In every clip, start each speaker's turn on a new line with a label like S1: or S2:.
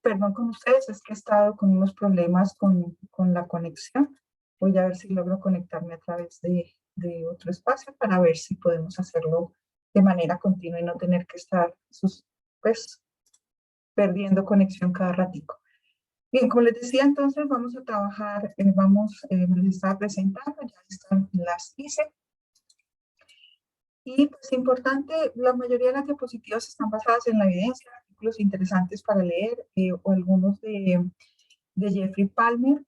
S1: Perdón con ustedes, es que he estado con unos problemas con la conexión. Voy a ver si logro conectarme a través de otro espacio para ver si podemos hacerlo de manera continua y no tener que estar pues, perdiendo conexión cada ratico. Bien, como les decía, entonces vamos a trabajar, les estaba presentando, ya están las hice. Y pues importante, la mayoría de las diapositivas están basadas en la evidencia, artículos interesantes para leer, o algunos de Jeffrey Palmer,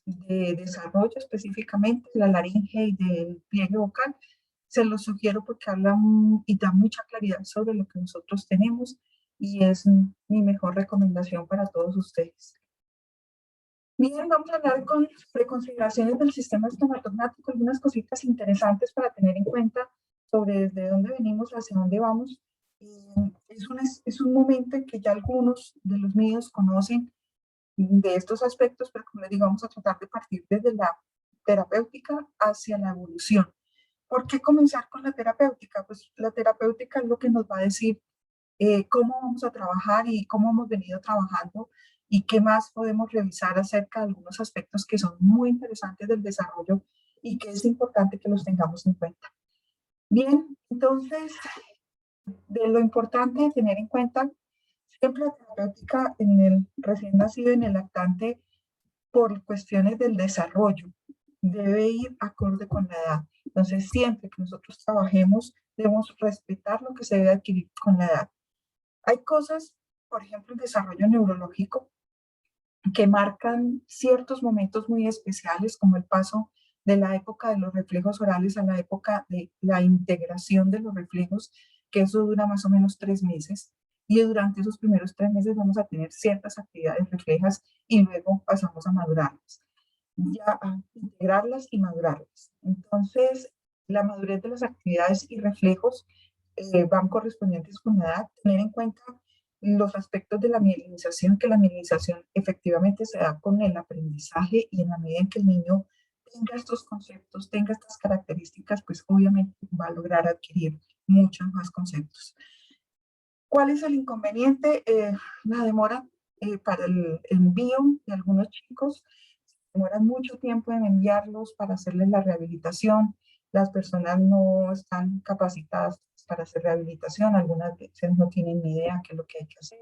S1: de desarrollo específicamente, la laringe y del pliegue vocal. Se los sugiero porque hablan y da mucha claridad sobre lo que nosotros tenemos y es mi mejor recomendación para todos ustedes. Bien, vamos a hablar con preconsideraciones del sistema estomatognático, algunas cositas interesantes para tener en cuenta sobre desde dónde venimos hacia dónde vamos. Es un momento en que ya algunos de los míos conocen de estos aspectos, pero como les digo, vamos a tratar de partir desde la terapéutica hacia la evolución. ¿Por qué comenzar con la terapéutica? Pues la terapéutica es lo que nos va a decir cómo vamos a trabajar y cómo hemos venido trabajando y qué más podemos revisar acerca de algunos aspectos que son muy interesantes del desarrollo y que es importante que los tengamos en cuenta. Bien, entonces, de lo importante de tener en cuenta, siempre la terapéutica en el recién nacido, en el lactante, por cuestiones del desarrollo, debe ir acorde con la edad. Entonces, siempre que nosotros trabajemos, debemos respetar lo que se debe adquirir con la edad. Hay cosas, por ejemplo, el desarrollo neurológico, que marcan ciertos momentos muy especiales, como el paso de la época de los reflejos orales a la época de la integración de los reflejos, que eso dura más o menos 3 meses. Y durante esos primeros 3 meses vamos a tener ciertas actividades reflejas y luego pasamos a madurarlas, ya a integrarlas y madurarlas. Entonces, la madurez de las actividades y reflejos van correspondientes con la edad. Tener en cuenta los aspectos de la mielinización, que la mielinización efectivamente se da con el aprendizaje y en la medida en que el niño tenga estos conceptos, tenga estas características, pues obviamente va a lograr adquirir muchos más conceptos. ¿Cuál es el inconveniente? La demora para el envío de algunos chicos, demoran mucho tiempo en enviarlos para hacerles la rehabilitación. Las personas no están capacitadas para hacer rehabilitación, algunas veces no tienen ni idea qué es lo que hay que hacer.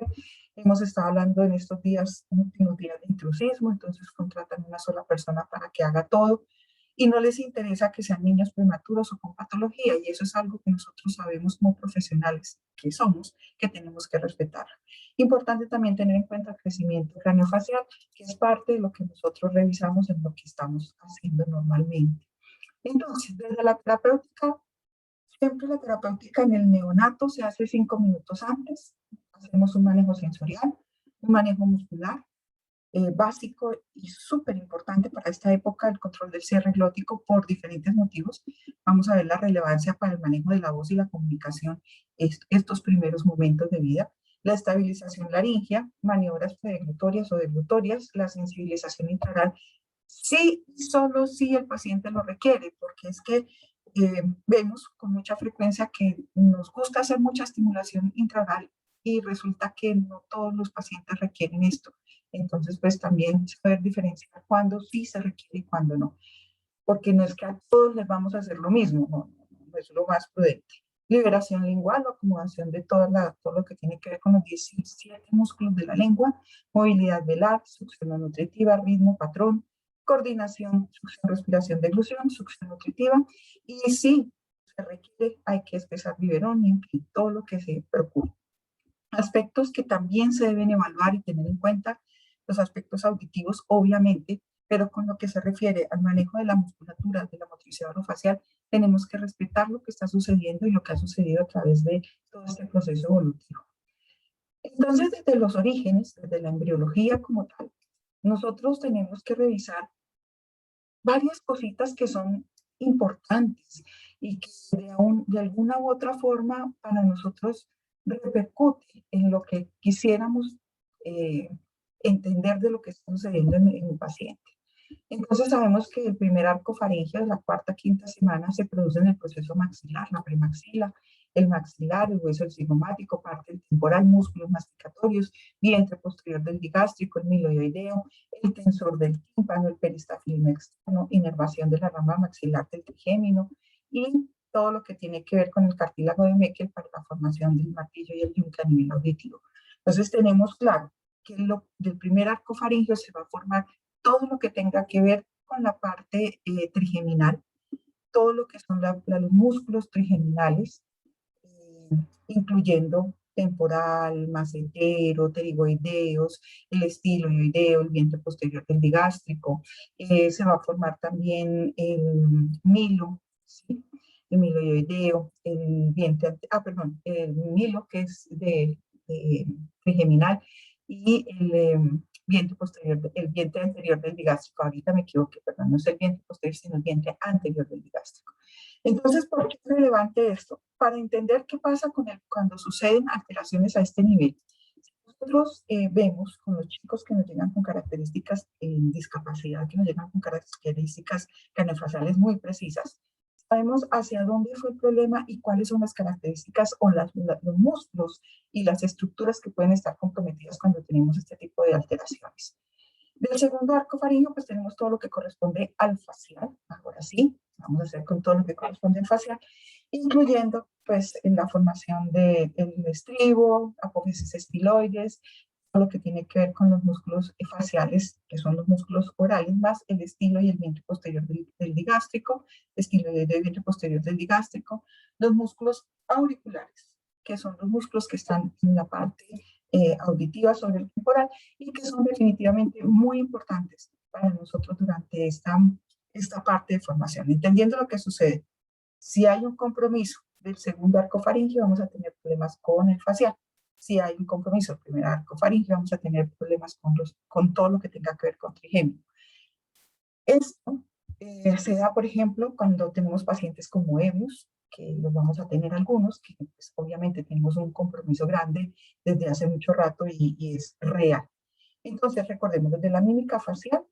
S1: Hemos estado hablando en estos días, últimos días de intrusismo, entonces contratan una sola persona para que haga todo y no les interesa que sean niños prematuros o con patología, y eso es algo que nosotros sabemos como profesionales que somos, que tenemos que respetar. Importante también tener en cuenta el crecimiento craneofacial, que es parte de lo que nosotros revisamos en lo que estamos haciendo normalmente. Entonces, desde la terapéutica, siempre la terapéutica en el neonato se hace 5 minutos antes. Hacemos un manejo sensorial, un manejo muscular, básico y súper importante para esta época, el control del cierre glótico por diferentes motivos. Vamos a ver la relevancia para el manejo de la voz y la comunicación estos primeros momentos de vida. La estabilización laringea, maniobras predeglutorias o deglutorias, la sensibilización intraoral, sí y solo si el paciente lo requiere, porque es que vemos con mucha frecuencia que nos gusta hacer mucha estimulación intraoral y resulta que no todos los pacientes requieren esto. Entonces, pues también saber diferenciar cuándo sí se requiere y cuándo no. Porque no es que a todos les vamos a hacer lo mismo, no es lo más prudente. Liberación lingual o acomodación de todo lo que tiene que ver con los 17 músculos de la lengua, movilidad velar, succión nutritiva, ritmo, patrón, coordinación, succión, respiración, deglución, succión nutritiva. Y si se requiere, hay que espesar biberón y en fin, todo lo que se procure. Aspectos que también se deben evaluar y tener en cuenta, los aspectos auditivos, obviamente, pero con lo que se refiere al manejo de la musculatura, de la motricidad orofacial, tenemos que respetar lo que está sucediendo y lo que ha sucedido a través de todo este proceso evolutivo. Entonces, desde los orígenes, desde la embriología como tal, nosotros tenemos que revisar varias cositas que son importantes y que de alguna u otra forma para nosotros repercute en lo que quisiéramos entender de lo que está sucediendo en el paciente. Entonces sabemos que el primer arco faríngeo de la cuarta, quinta semana se produce en el proceso maxilar, la premaxila, el maxilar, el hueso del cigomático, parte del temporal, músculos masticatorios, vientre posterior del digástrico, el miloideo, el tensor del tímpano, el peristafilino externo, inervación de la rama maxilar del trigémino y todo lo que tiene que ver con el cartílago de Meckel para la formación del martillo y el yunque a nivel auditivo. Entonces tenemos claro que del primer arco faríngeo se va a formar todo lo que tenga que ver con la parte trigeminal, todo lo que son los músculos trigeminales, incluyendo temporal, macetero, pterigoideos, el estiloideo, el vientre posterior del digástrico. Se va a formar también el milo, ¿sí? El miloideo, el vientre, el milo que es de trigeminal y el vientre posterior, el vientre anterior del digástrico. Ahorita me equivoqué, perdón, no es el vientre posterior, sino el vientre anterior del digástrico. Entonces, ¿por qué es relevante esto? Para entender qué pasa cuando suceden alteraciones a este nivel. Nosotros vemos con los chicos que nos llegan con características en discapacidad, que nos llegan con características craneofaciales muy precisas, sabemos hacia dónde fue el problema y cuáles son las características o los músculos y las estructuras que pueden estar comprometidas cuando tenemos este tipo de alteraciones. Del segundo arco faríngeo, pues tenemos todo lo que corresponde al facial. Ahora sí, vamos a hacer con todo lo que corresponde al facial, incluyendo pues en la formación del estribo, apófisis estiloides, todo lo que tiene que ver con los músculos faciales, que son los músculos orales, más el estilo y el vientre posterior del digástrico, estilo y el vientre posterior del digástrico, los músculos auriculares, que son los músculos que están en la parte auditiva sobre el temporal y que son definitivamente muy importantes para nosotros durante esta parte de formación. Entendiendo lo que sucede, si hay un compromiso del segundo arco faríngeo, vamos a tener problemas con el facial. Si hay un compromiso del primer arco faríngeo, vamos a tener problemas con todo lo que tenga que ver con trigémino. Esto se da, por ejemplo, cuando tenemos pacientes como EBUS, que los vamos a tener algunos, que pues, obviamente tenemos un compromiso grande desde hace mucho rato y es real. Entonces, recordemos, desde la mímica facial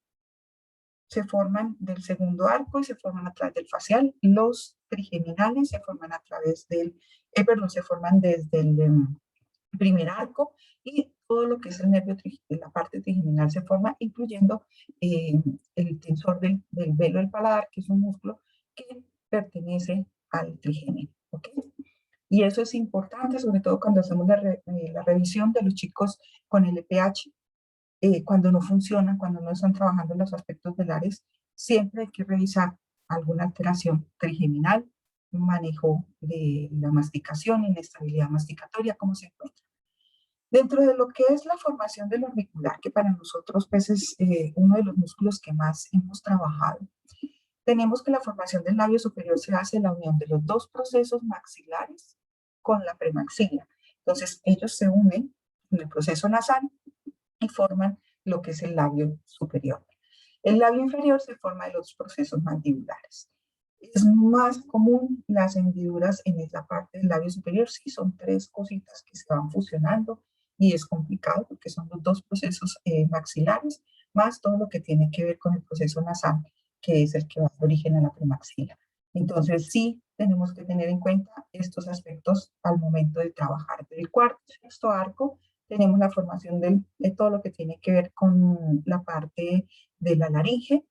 S1: se forman del segundo arco y se forman a través del facial. Los trigeminales se forman a través se forman desde el primer arco y todo lo que es el nervio, la parte trigeminal se forma, incluyendo el tensor del velo del paladar, que es un músculo que pertenece al trigémino. ¿Okay? Y eso es importante, sobre todo cuando hacemos la revisión de los chicos con LPH, cuando no funcionan, cuando no están trabajando en los aspectos velares, siempre hay que revisar alguna alteración trigeminal, manejo de la masticación, inestabilidad masticatoria, cómo se encuentra. Dentro de lo que es la formación del orbicular, que para nosotros pues, es uno de los músculos que más hemos trabajado, tenemos que la formación del labio superior se hace en la unión de los dos procesos maxilares con la premaxila. Entonces, ellos se unen en el proceso nasal y forman lo que es el labio superior. El labio inferior se forma de los procesos mandibulares. Es más común las hendiduras en esa parte del labio superior, sí, son tres cositas que se van fusionando y es complicado porque son los dos procesos maxilares, más todo lo que tiene que ver con el proceso nasal, que es el que va a dar origen a la premaxila. Entonces, sí, tenemos que tener en cuenta estos aspectos al momento de trabajar. Del cuarto y sexto arco, tenemos la formación de todo lo que tiene que ver con la parte de la laringe,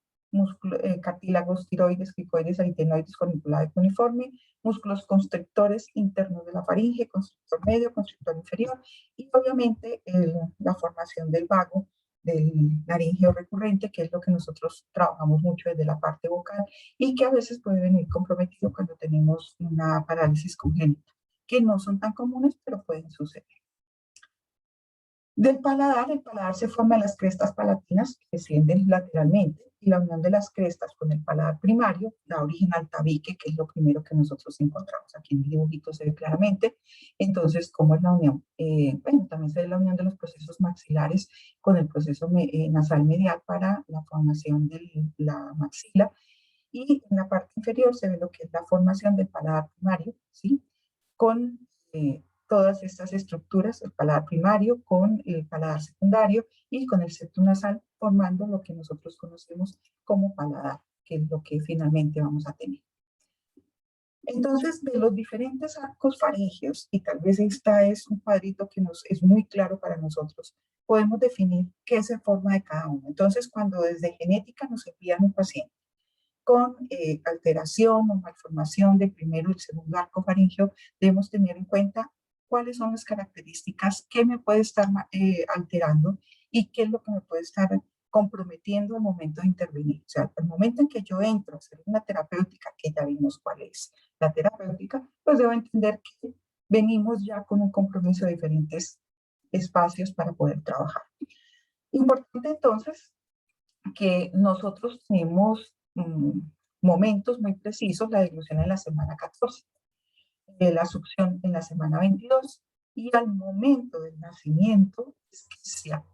S1: cartílagos tiroides, cricoides, aritenoides, corniculae cuneiforme, músculos constrictores internos de la faringe, constrictor medio, constrictor inferior, y obviamente la formación del vago, del laringeo recurrente, que es lo que nosotros trabajamos mucho desde la parte vocal y que a veces puede venir comprometido cuando tenemos una parálisis congénita, que no son tan comunes, pero pueden suceder. El paladar se forma en las crestas palatinas que descienden lateralmente y la unión de las crestas con el paladar primario da origen al tabique, que es lo primero que nosotros encontramos. Aquí en el dibujito se ve claramente. Entonces, ¿cómo es la unión? Bueno, también se ve la unión de los procesos maxilares con el proceso nasal medial para la formación de la maxila. Y en la parte inferior se ve lo que es la formación del paladar primario, ¿sí? Con todas estas estructuras, el paladar primario con el paladar secundario y con el septum nasal, formando lo que nosotros conocemos como paladar, que es lo que finalmente vamos a tener. Entonces, de los diferentes arcos faríngeos, y tal vez esta es un cuadrito que nos es muy claro para nosotros, podemos definir qué se forma de cada uno. Entonces, cuando desde genética nos envían un paciente con alteración o malformación del primero y el segundo arco faríngeo, debemos tener en cuenta cuáles son las características que me puede estar alterando y qué es lo que me puede estar comprometiendo al momento de intervenir. O sea, al momento en que yo entro a hacer una terapéutica, que ya vimos cuál es la terapéutica, pues debo entender que venimos ya con un compromiso de diferentes espacios para poder trabajar. Importante entonces que nosotros tenemos momentos muy precisos, la deglución en la semana 14, la succión en la semana 22, y al momento del nacimiento es que se activa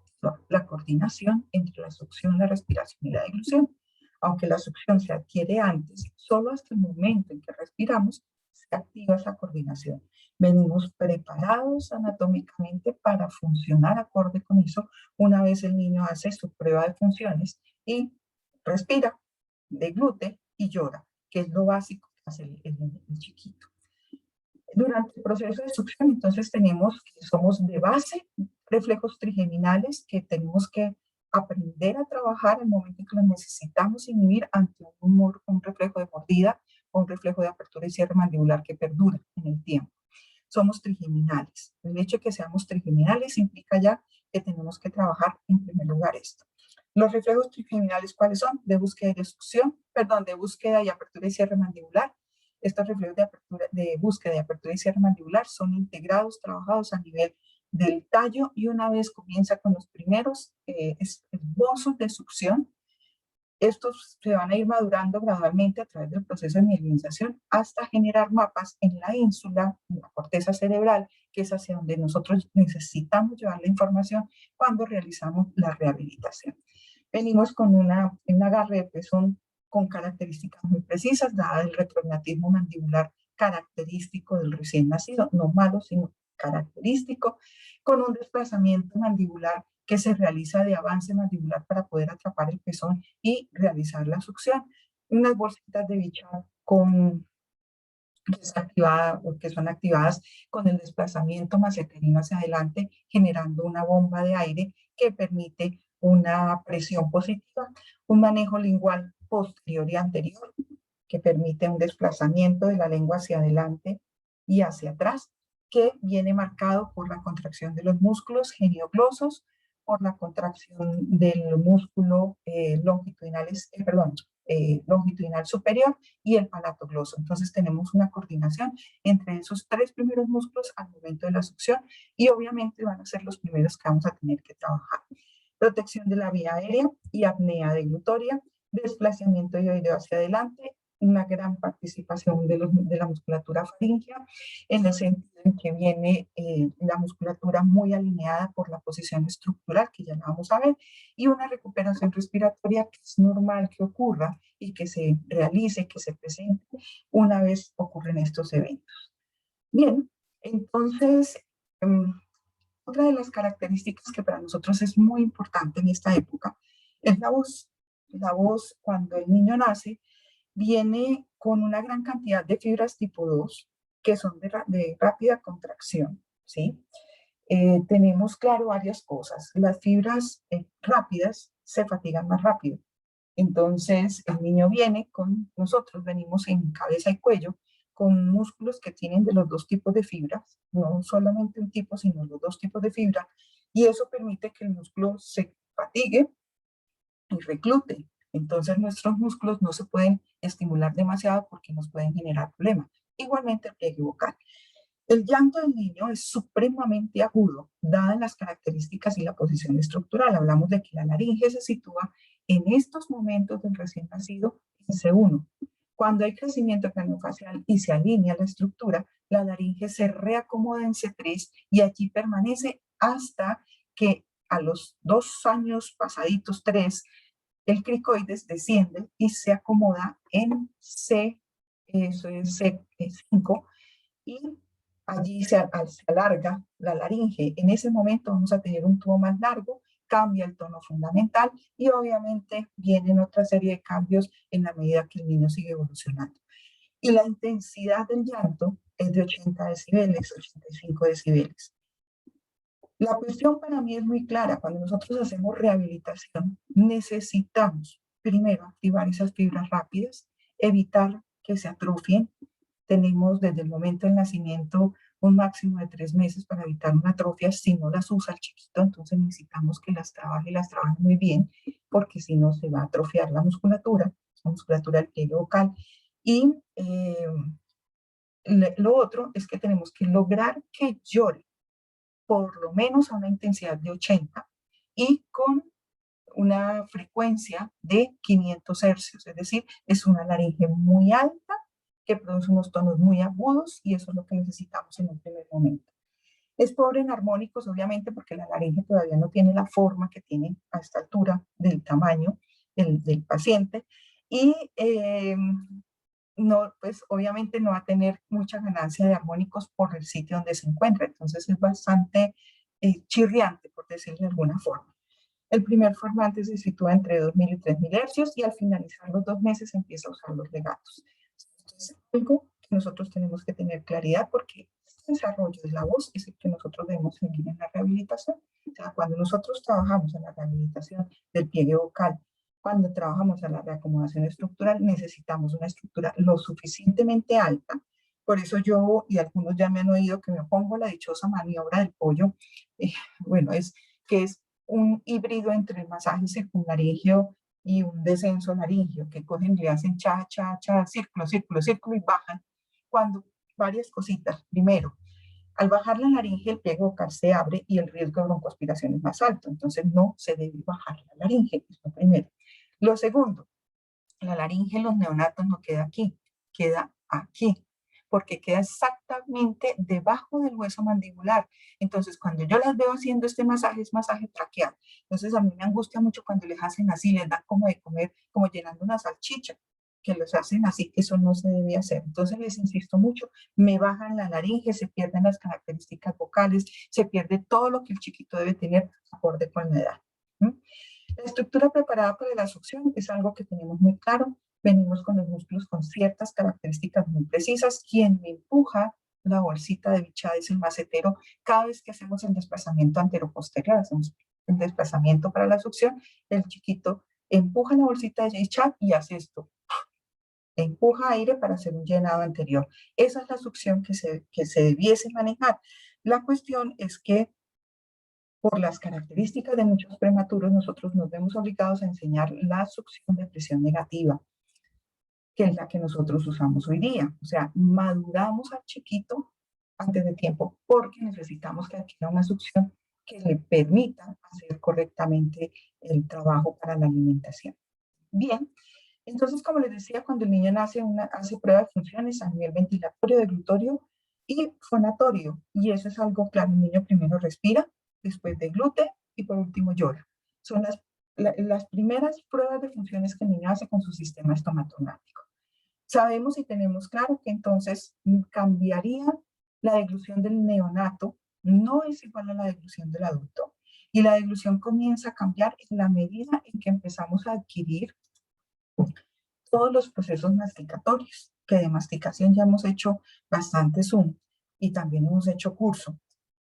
S1: la coordinación entre la succión, la respiración y la deglución. Aunque la succión se adquiere antes, solo hasta el momento en que respiramos se activa esa coordinación. Venimos preparados anatómicamente para funcionar acorde con eso una vez el niño hace su prueba de funciones y respira, deglute y llora, que es lo básico que hace el chiquito. Durante el proceso de succión, entonces tenemos que somos de base reflejos trigeminales que tenemos que aprender a trabajar al momento en que los necesitamos inhibir ante un reflejo de mordida o un reflejo de apertura y cierre mandibular que perdura en el tiempo. Somos trigeminales. El hecho de que seamos trigeminales implica ya que tenemos que trabajar en primer lugar esto. Los reflejos trigeminales, ¿cuáles son? De búsqueda y de succión, perdón, de búsqueda y apertura y cierre mandibular. Estos reflejos de búsqueda y apertura y cierre mandibular son integrados, trabajados a nivel del tallo, y una vez comienza con los primeros esbozos de succión, estos se van a ir madurando gradualmente a través del proceso de mielinización hasta generar mapas en la ínsula, en la corteza cerebral, que es hacia donde nosotros necesitamos llevar la información cuando realizamos la rehabilitación. Venimos con un agarre de pezón con características muy precisas, dada el retrognatismo mandibular característico del recién nacido, no malo, sino característico, con un desplazamiento mandibular que se realiza de avance mandibular para poder atrapar el pezón y realizar la succión. Unas bolsitas de bichar que son activadas con el desplazamiento maceterino hacia adelante, generando una bomba de aire que permite una presión positiva, un manejo lingual posterior y anterior, que permite un desplazamiento de la lengua hacia adelante y hacia atrás, que viene marcado por la contracción de los músculos genioglosos, por la contracción del músculo longitudinal superior y el palatogloso. Entonces tenemos una coordinación entre esos tres primeros músculos al momento de la succión, y obviamente van a ser los primeros que vamos a tener que trabajar. Protección de la vía aérea y apnea deglutoria, desplazamiento de hacia adelante, una gran participación de la musculatura faríngea, en el sentido en que viene la musculatura muy alineada por la posición estructural, que ya la vamos a ver, y una recuperación respiratoria que es normal que ocurra y que se realice, que se presente una vez ocurren estos eventos. Bien, entonces, otra de las características que para nosotros es muy importante en esta época es la voz. La voz, cuando el niño nace, viene con una gran cantidad de fibras tipo 2 que son de rápida contracción, ¿sí? Tenemos claro varias cosas. Las fibras rápidas se fatigan más rápido. Entonces, el niño viene con nosotros, venimos en cabeza y cuello, con músculos que tienen de los dos tipos de fibras, no solamente un tipo, sino los dos tipos de fibra, y eso permite que el músculo se fatigue y reclute. Entonces, nuestros músculos no se pueden estimular demasiado porque nos pueden generar problemas. Igualmente, el pliegue vocal. El llanto del niño es supremamente agudo, dadas las características y la posición estructural. Hablamos de que la laringe se sitúa en estos momentos del recién nacido en C1. Cuando hay crecimiento craneofacial y se alinea la estructura, la laringe se reacomoda en C3 y allí permanece hasta que a los 2 años pasaditos, 3, el cricoides desciende y se acomoda en C, eso es C5, y allí se alarga la laringe. En ese momento vamos a tener un tubo más largo, cambia el tono fundamental y obviamente vienen otra serie de cambios en la medida que el niño sigue evolucionando. Y la intensidad del llanto es de 80 decibeles, 85 decibeles. La cuestión para mí es muy clara. Cuando nosotros hacemos rehabilitación, necesitamos primero activar esas fibras rápidas, evitar que se atrofien. Tenemos desde el momento del nacimiento un máximo de 3 meses para evitar una atrofia si no las usa el chiquito, entonces necesitamos que las trabaje y las trabaje muy bien, porque si no se va a atrofiar la musculatura del pliegue vocal. Y lo otro es que tenemos que lograr que llore por lo menos a una intensidad de 80 y con una frecuencia de 500 hercios, es decir, es una laringe muy alta que produce unos tonos muy agudos y eso es lo que necesitamos en un primer momento. Es pobre en armónicos, obviamente, porque la laringe todavía no tiene la forma que tiene a esta altura del tamaño del paciente y no, pues obviamente no va a tener mucha ganancia de armónicos por el sitio donde se encuentra, entonces es bastante chirriante, por decirlo de alguna forma. El primer formante se sitúa entre 2000 y 3000 hercios y al finalizar los 2 meses empieza a usar los legatos. Esto es algo que nosotros tenemos que tener claridad porque este desarrollo de la voz es el que nosotros debemos seguir en la rehabilitación. O sea, cuando nosotros trabajamos en la rehabilitación del pliegue vocal, cuando trabajamos en la reacomodación estructural, necesitamos una estructura lo suficientemente alta. Por eso yo, y algunos ya me han oído que me pongo la dichosa maniobra del pollo, bueno, es que es un híbrido entre el masaje circunlaringeo y un descenso laringeo, que cogen y le hacen cha, cha, cha, círculo, círculo, círculo y bajan. Cuando varias cositas. Primero, al bajar la laringe, el pliegue vocal se abre y el riesgo de broncoaspiración es más alto. Entonces, no se debe bajar la laringe, es lo primero. Lo segundo, la laringe en los neonatos no queda aquí, queda aquí, porque queda exactamente debajo del hueso mandibular. Entonces, cuando yo las veo haciendo este masaje, es masaje traqueal. Entonces, a mí me angustia mucho cuando les hacen así, les dan como de comer, como llenando una salchicha, que los hacen así, que eso no se debe hacer. Entonces, les insisto mucho, me bajan la laringe, se pierden las características vocales, se pierde todo lo que el chiquito debe tener acorde con la edad. ¿Mm? La estructura preparada para la succión es algo que tenemos muy claro. Venimos con los músculos con ciertas características muy precisas. Quien me empuja la bolsita de Bichad es el macetero. Cada vez que hacemos el desplazamiento antero-posterior, hacemos el desplazamiento para la succión, el chiquito empuja la bolsita de Bichad y hace esto. Empuja aire para hacer un llenado anterior. Esa es la succión que se debiese manejar. La cuestión es que por las características de muchos prematuros, nosotros nos vemos obligados a enseñar la succión de presión negativa, que es la que nosotros usamos hoy día. O sea, maduramos al chiquito antes de tiempo porque necesitamos que adquiera una succión que le permita hacer correctamente el trabajo para la alimentación. Bien, entonces, como les decía, cuando el niño nace, hace prueba de funciones a nivel ventilatorio, deglutorio y fonatorio. Y eso es algo claro, el niño primero respira, después deglute y por último llora. Son las primeras pruebas de funciones que el niño hace con su sistema estomatonático. Sabemos y tenemos claro que entonces cambiaría la deglución del neonato, no es igual a la deglución del adulto. Y la deglución comienza a cambiar en la medida en que empezamos a adquirir todos los procesos masticatorios, que de masticación ya hemos hecho bastante Zoom y también hemos hecho curso,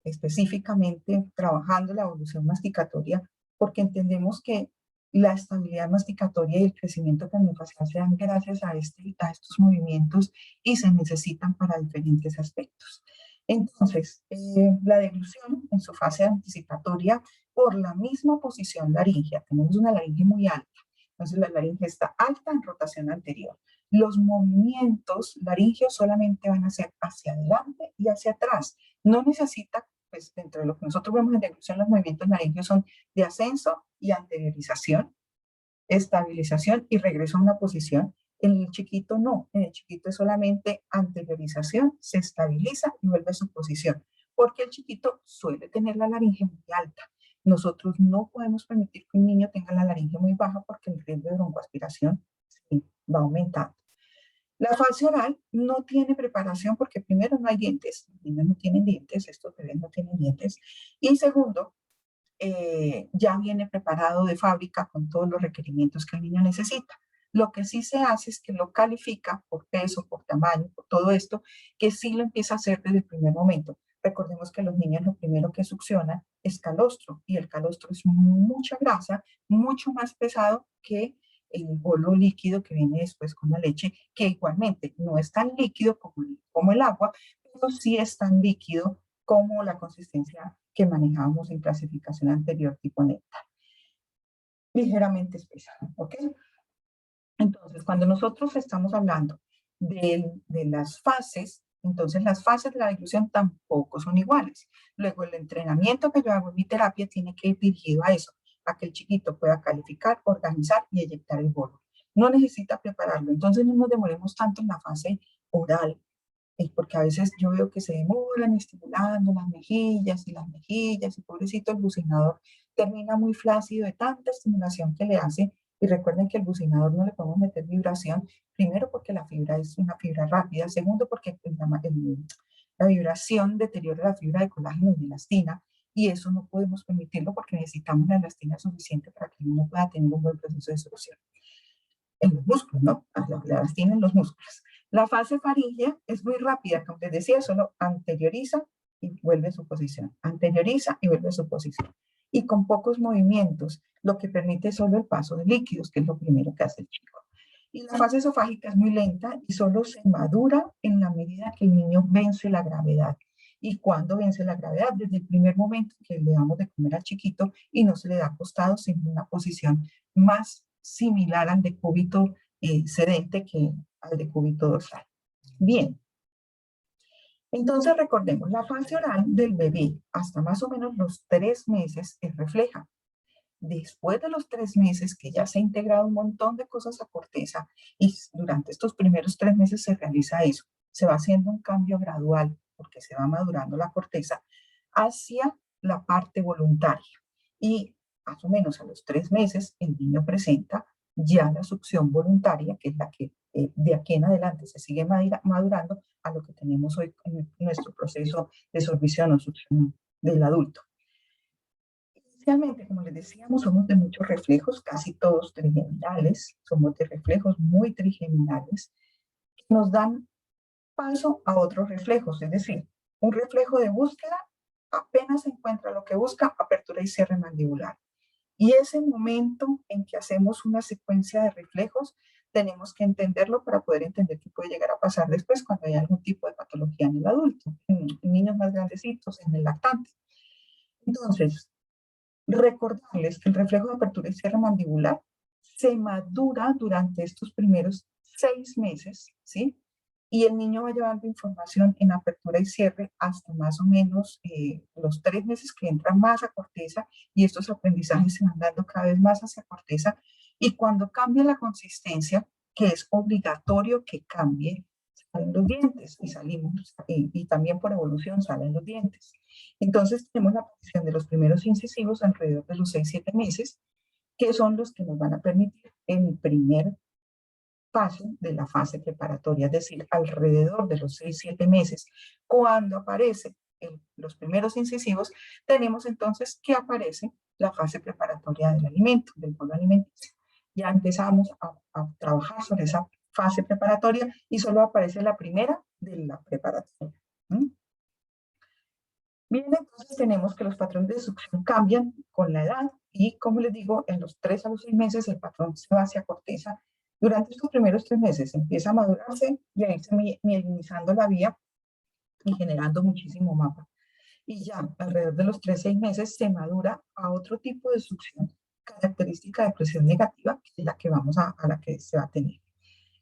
S1: específicamente trabajando la evolución masticatoria, porque entendemos que la estabilidad masticatoria y el crecimiento craniofacial se dan gracias a estos movimientos y se necesitan para diferentes aspectos. Entonces, la deglución en su fase anticipatoria, por la misma posición laringea, tenemos una laringe muy alta, entonces la laringe está alta en rotación anterior. Los movimientos laringeos solamente van a ser hacia adelante y hacia atrás. No necesita, pues dentro de lo que nosotros vemos en deglución, los movimientos laringeos son de ascenso y anteriorización, estabilización y regreso a una posición. En el chiquito no, en el chiquito es solamente anteriorización, se estabiliza y vuelve a su posición, porque el chiquito suele tener la laringe muy alta. Nosotros no podemos permitir que un niño tenga la laringe muy baja porque el riesgo de broncoaspiración sí, va aumentando. La fase oral no tiene preparación porque primero no hay dientes, los niños no tienen dientes, estos bebés no tienen dientes, y segundo, ya viene preparado de fábrica con todos los requerimientos que el niño necesita. Lo que sí se hace es que lo califica por peso, por tamaño, por todo esto, que sí lo empieza a hacer desde el primer momento. Recordemos que los niños lo primero que succionan es calostro, y el calostro es mucha grasa, mucho más pesado que el bolo líquido que viene después con la leche, que igualmente no es tan líquido como el agua, pero sí es tan líquido como la consistencia que manejábamos en clasificación anterior tipo néctar, ligeramente espesa, ¿ok? Entonces, cuando nosotros estamos hablando de las fases, entonces las fases de la deglución tampoco son iguales. Luego, el entrenamiento que yo hago en mi terapia tiene que ir dirigido a eso, a que el chiquito pueda calificar, organizar y eyectar el bolo. No necesita prepararlo, entonces no nos demoremos tanto en la fase oral, porque a veces yo veo que se demoran estimulando las mejillas, y pobrecito el bucinador termina muy flácido de tanta estimulación que le hace. Y recuerden que el bucinador no le podemos meter vibración, primero porque la fibra es una fibra rápida, segundo porque la vibración deteriora la fibra de colágeno y de elastina, y eso no podemos permitirlo porque necesitamos la elastina suficiente para que el niño pueda tener un buen proceso de absorción en los músculos, ¿no? La elastina en los músculos. La fase faríngea es muy rápida, como les decía, solo anterioriza y vuelve a su posición, anterioriza y vuelve a su posición. Y con pocos movimientos, lo que permite solo el paso de líquidos, que es lo primero que hace el chico. Y la fase esofágica es muy lenta y solo se madura en la medida que el niño vence la gravedad. ¿Y cuando vence la gravedad? Desde el primer momento que le damos de comer al chiquito y no se le da acostado, sino en una posición más similar al decúbito sedente que al decúbito dorsal. Bien, entonces recordemos, la fase oral del bebé hasta más o menos los 3 meses es refleja. Después de los 3 meses que ya se ha integrado un montón de cosas a corteza, y durante estos primeros 3 meses se realiza eso, se va haciendo un cambio gradual porque se va madurando la corteza hacia la parte voluntaria. Y más o menos a los 3 meses el niño presenta ya la succión voluntaria, que es la que de aquí en adelante se sigue madurando a lo que tenemos hoy en nuestro proceso de sorbición o succión del adulto. Inicialmente, como les decíamos, somos de muchos reflejos, casi todos trigeminales, somos de reflejos muy trigeminales, que nos dan paso a otros reflejos, es decir, un reflejo de búsqueda, apenas se encuentra lo que busca, apertura y cierre mandibular. Y ese momento en que hacemos una secuencia de reflejos, tenemos que entenderlo para poder entender qué puede llegar a pasar después cuando hay algún tipo de patología en el adulto, en niños más grandecitos, en el lactante. Entonces, recordarles que el reflejo de apertura y cierre mandibular se madura durante estos primeros 6 meses, ¿sí? Y el niño va llevando información en apertura y cierre hasta más o menos los 3 meses que entra más a corteza, y estos aprendizajes se van dando cada vez más hacia corteza. Y cuando cambia la consistencia, que es obligatorio que cambie, salen los dientes y salimos, y también por evolución salen los dientes. Entonces tenemos la posición de los primeros incisivos alrededor de los 6-7 meses, que son los que nos van a permitir el primer paso de la fase preparatoria, es decir, alrededor de los 6-7 meses. Cuando aparecen los primeros incisivos, tenemos entonces que aparece la fase preparatoria del alimento, del bolo alimenticio. Ya empezamos a trabajar sobre esa fase preparatoria y solo aparece la primera de la preparatoria. Bien, entonces tenemos que los patrones de succión cambian con la edad y, como les digo, en los 3 a los 6 meses el patrón se va hacia corteza. Durante estos primeros 3 meses empieza a madurarse y a irse mielinizando la vía y generando muchísimo mapa. Y ya alrededor de los 3 a 6 meses se madura a otro tipo de succión característica de presión negativa, que es la que a la que se va a tener.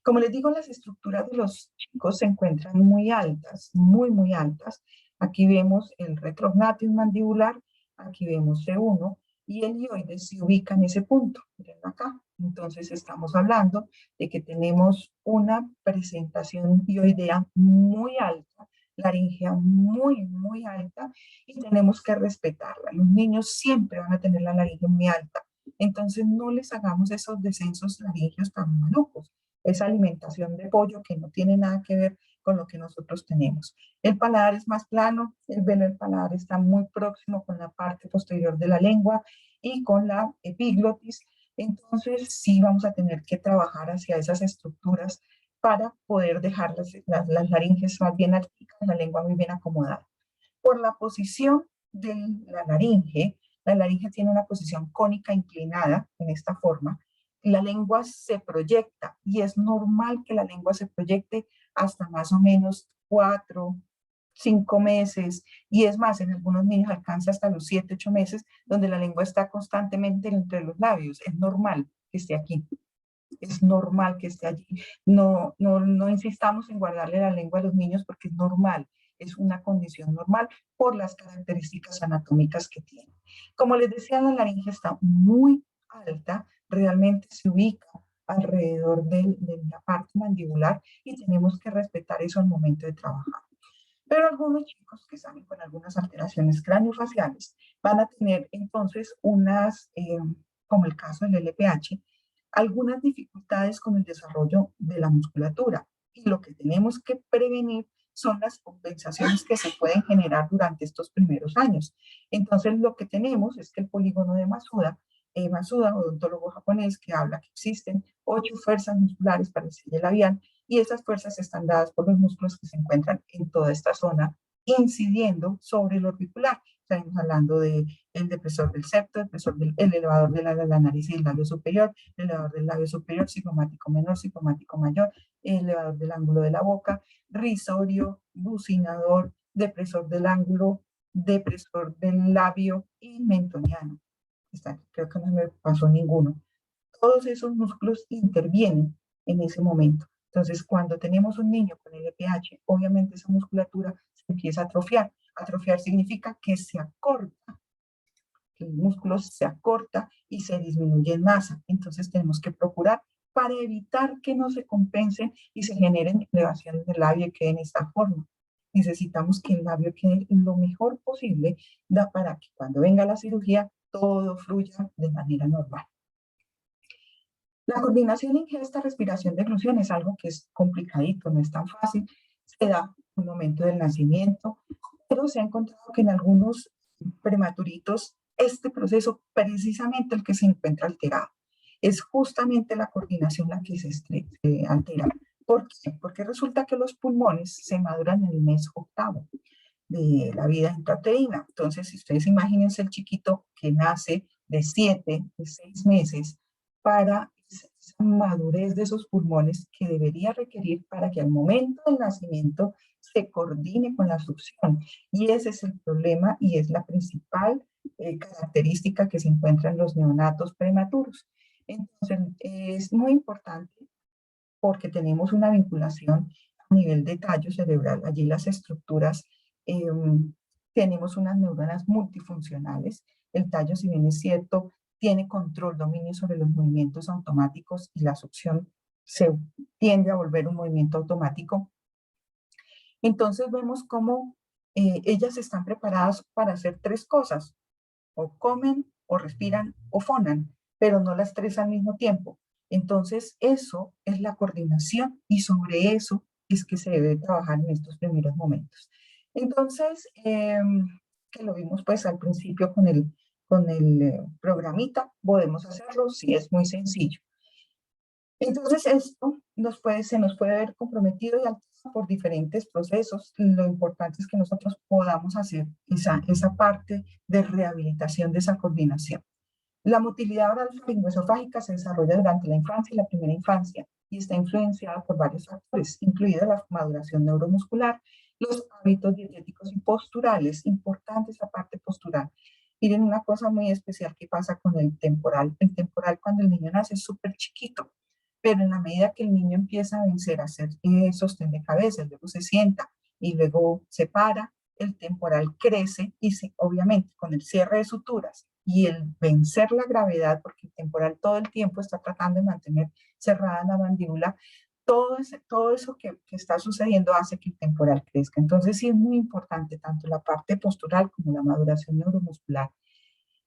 S1: Como les digo, las estructuras de los chicos se encuentran muy altas, muy, muy altas. Aquí vemos el retrognathus mandibular, aquí vemos C1, y el hioides se ubica en ese punto, miren acá. Entonces estamos hablando de que tenemos una presentación hioidea muy alta, laringea muy, muy alta, y tenemos que respetarla. Los niños siempre van a tener la laringe muy alta, entonces no les hagamos esos descensos laringeos tan malucos, esa alimentación de pollo que no tiene nada que ver con lo que nosotros tenemos. El paladar es más plano, el velo del paladar está muy próximo con la parte posterior de la lengua y con la epiglotis. Entonces sí vamos a tener que trabajar hacia esas estructuras para poder dejar las laringes más bien articuladas, la lengua muy bien acomodada. Por la posición de la laringe tiene una posición cónica inclinada en esta forma, la lengua se proyecta y es normal que la lengua se proyecte hasta más o menos 4, 5 meses, y es más, en algunos niños alcanza hasta los 7, 8 meses, donde la lengua está constantemente entre los labios. Es normal que esté aquí, es normal que esté allí. No insistamos en guardarle la lengua a los niños porque es normal, es una condición normal por las características anatómicas que tiene. Como les decía, la laringe está muy alta, realmente se ubica alrededor de la parte mandibular y tenemos que respetar eso al momento de trabajar. Pero algunos chicos que salen con algunas alteraciones craneofaciales van a tener entonces como el caso del LPH, algunas dificultades con el desarrollo de la musculatura. Y lo que tenemos que prevenir son las compensaciones que se pueden generar durante estos primeros años. Entonces, lo que tenemos es que el polígono de Masuda, odontólogo japonés, que habla que existen 8 fuerzas musculares para el sello labial, y esas fuerzas están dadas por los músculos que se encuentran en toda esta zona, incidiendo sobre el orbicular. Estamos hablando del depresor del septo, el elevador de la nariz y el labio superior, el elevador del labio superior, cigomático menor, cigomático mayor, el elevador del ángulo de la boca, risorio, bucinador, depresor del ángulo, depresor del labio y mentoniano. Creo que no me pasó ninguno. Todos esos músculos intervienen en ese momento. Entonces, cuando tenemos un niño con LPH, obviamente esa musculatura se empieza a atrofiar. Atrofiar significa que se acorta, que el músculo se acorta y se disminuye en masa. Entonces, tenemos que procurar para evitar que no se compensen y se generen elevaciones del labio y quede en esta forma. Necesitamos que el labio quede lo mejor posible para que cuando venga la cirugía todo fluya de manera normal. La coordinación ingesta, respiración, deglución es algo que es complicadito, no es tan fácil. Se da en el momento del nacimiento, pero se ha encontrado que en algunos prematuritos este proceso, precisamente el que se encuentra alterado, es justamente la coordinación la que se altera. ¿Por qué? Porque resulta que los pulmones se maduran en el mes octavo de la vida intrauterina. Entonces, si ustedes imagínense el chiquito que nace de 7, de 6 meses, para esa madurez de esos pulmones que debería requerir para que al momento del nacimiento se coordine con la succión. Y ese es el problema y es la principal característica que se encuentra en los neonatos prematuros. Entonces, es muy importante porque tenemos una vinculación a nivel de tallo cerebral. Allí las estructuras, eh, tenemos unas neuronas multifuncionales. El tallo, si bien es cierto, tiene control, dominio sobre los movimientos automáticos y la succión se tiende a volver un movimiento automático. Entonces vemos cómo ellas están preparadas para hacer 3 cosas: o comen, o respiran, o fonan, pero no las 3 al mismo tiempo. Entonces, eso es la coordinación y sobre eso es que se debe trabajar en estos primeros momentos. Entonces, que lo vimos pues al principio con el programita, podemos hacerlo, sí, es muy sencillo. Entonces, esto se nos puede ver comprometido y alterado por diferentes procesos. Lo importante es que nosotros podamos hacer esa parte de rehabilitación de esa coordinación. La motilidad oral faringoesofágica se desarrolla durante la infancia y la primera infancia y está influenciada por varios factores, incluida la maduración neuromuscular, los hábitos dietéticos y posturales. Importante esa parte postural. Miren una cosa muy especial que pasa con el temporal. El temporal, cuando el niño nace, es súper chiquito, pero en la medida que el niño empieza a vencer a hacer sostén de cabeza, luego se sienta y luego se para, el temporal crece y obviamente con el cierre de suturas y el vencer la gravedad, porque el temporal todo el tiempo está tratando de mantener cerrada la mandíbula, todo eso que está sucediendo hace que el temporal crezca. Entonces sí es muy importante tanto la parte postural como la maduración neuromuscular,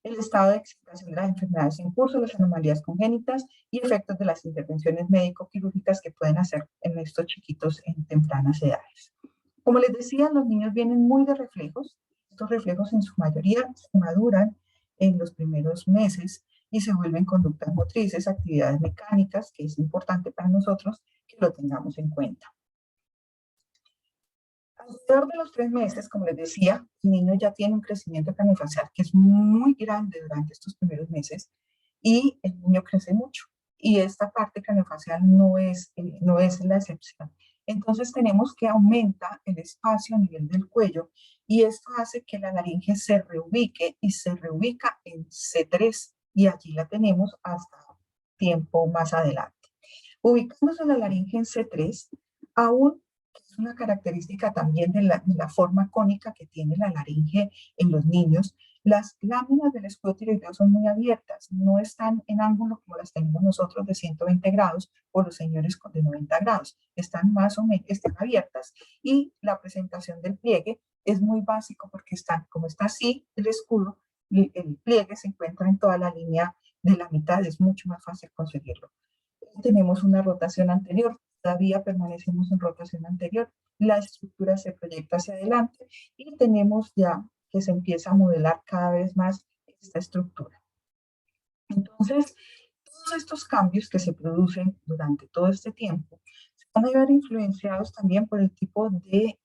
S1: el estado de excitación de las enfermedades en curso, las anomalías congénitas y efectos de las intervenciones médico-quirúrgicas que pueden hacer en estos chiquitos en tempranas edades. Como les decía, los niños vienen muy de reflejos. Estos reflejos en su mayoría se maduran en los primeros meses y se vuelven conductas motrices, actividades mecánicas, que es importante para nosotros que lo tengamos en cuenta. Alrededor de los 3 meses, como les decía, el niño ya tiene un crecimiento craneofacial que es muy grande durante estos primeros meses y el niño crece mucho. Y esta parte craneofacial no es la excepción. Entonces tenemos que aumenta el espacio a nivel del cuello y esto hace que la laringe se reubique y se reubica en C3 y allí la tenemos hasta tiempo más adelante. Ubicándose la laringe en C3, aún es una característica también de la forma cónica que tiene la laringe en los niños, las láminas del escudo tiroideo son muy abiertas, no están en ángulo como las tenemos nosotros de 120 grados o los señores de 90 grados, están más o menos, están abiertas y la presentación del pliegue es muy básico porque están, como está así el escudo, el pliegue se encuentra en toda la línea de la mitad, es mucho más fácil conseguirlo. Tenemos una rotación anterior, todavía permanecemos en rotación anterior, la estructura se proyecta hacia adelante y tenemos ya que se empieza a modelar cada vez más esta estructura. Entonces, todos estos cambios que se producen durante todo este tiempo se van a ver influenciados también por el tipo de